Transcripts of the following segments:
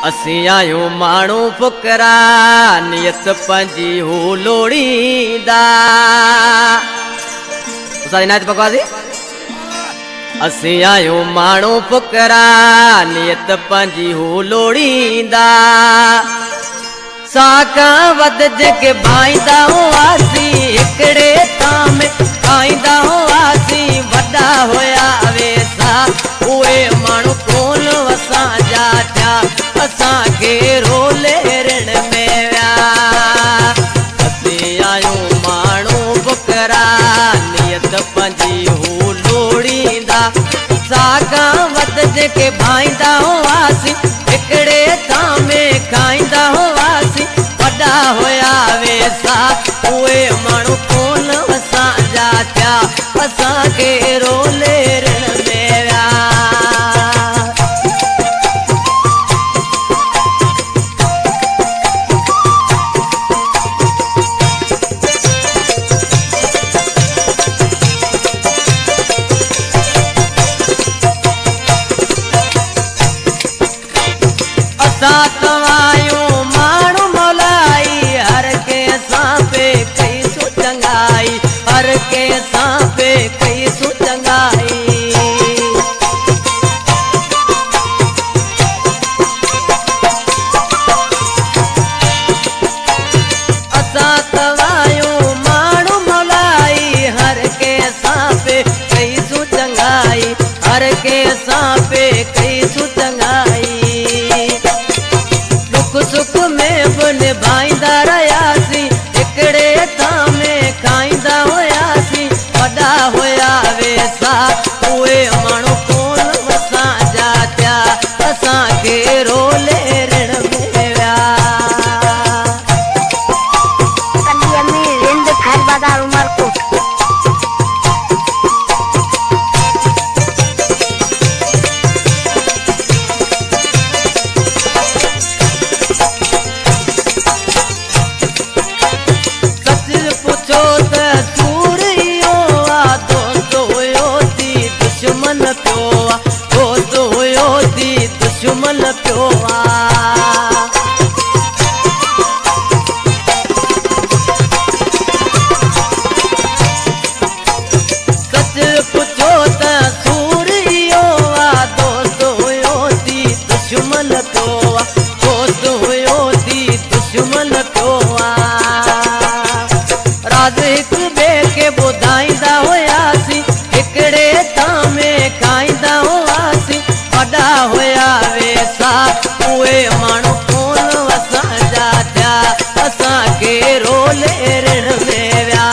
असी आयो माण्हू फुकरा नियत पंजी हो लोड़ींदा उसादी नायत बकवासी असी आयो माण्हू फुकरा नियत पंजी हो लोड़ींदा साका वद जेके भाईंदा हुआसी हिकड़े ताम खाईंदा हुआसी वॾा होया वेसा उहे माण्हू कोन असां जा थिया असां के रोले ऋण में विया असी आयो माण्हू फुकरा नियत पंजी हो लोड़ींदा साका वद जेके भाईंदा हुआसी हिकड़े ताम खाईंदा हुआसी वॾा होया वेसा उहे माण्हू कोन असां जा थिया असां के रोले ऋण में विया असां तवायूं माण्हू मोलाई हर कंहिंसां पे कईसूं चङाई हर कंहिंसां पे कईसूं चङाई असां तवायूं माण्हू मोलाई हर कंहिंसां पे कईसूं चङाई हर कंहिंसां पे कईसूं चङाई सुख में बि निभाईंदा रहियासीं हिकड़े ताम खाईंदा हुआसीं वॾा होया वेसा उहे माण्हू कोन असां जा थिया असां के रोले ऋण में विया कलीअ में रिंद खैर बाज़ार उमरकोट दुश्मन पियो सच पुछो त सूर इहो दोस्त हुयो थी दुश्मन पियो दोस्त हुयो थी दुश्मन पियो राज हिक ॿिए खे ॿुधाईंदा हुआसीं हिकड़े ताम खाईंदा हुआसीं वॾा होया वेसा उहे माण्हू कोन असां जा थिया असां के रोले ऋण में विया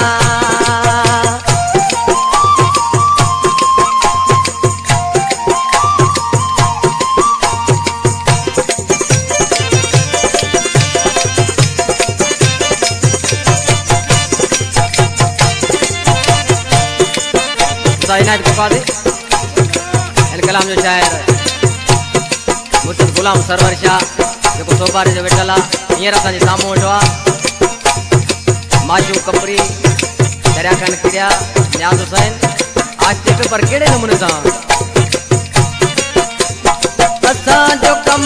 इनायत बकवासी इन कलाम जो शायर मुर्शिद गुलाम सरवर शाह जो सोपारे जो वेठल आहे हींअर असांजे साम्हूं वेठो आहे माशूक कपरी दरिया खान किरिया न्याज़ हुसैन आज ते पेपर कहिड़े नमूने सां असांजो कम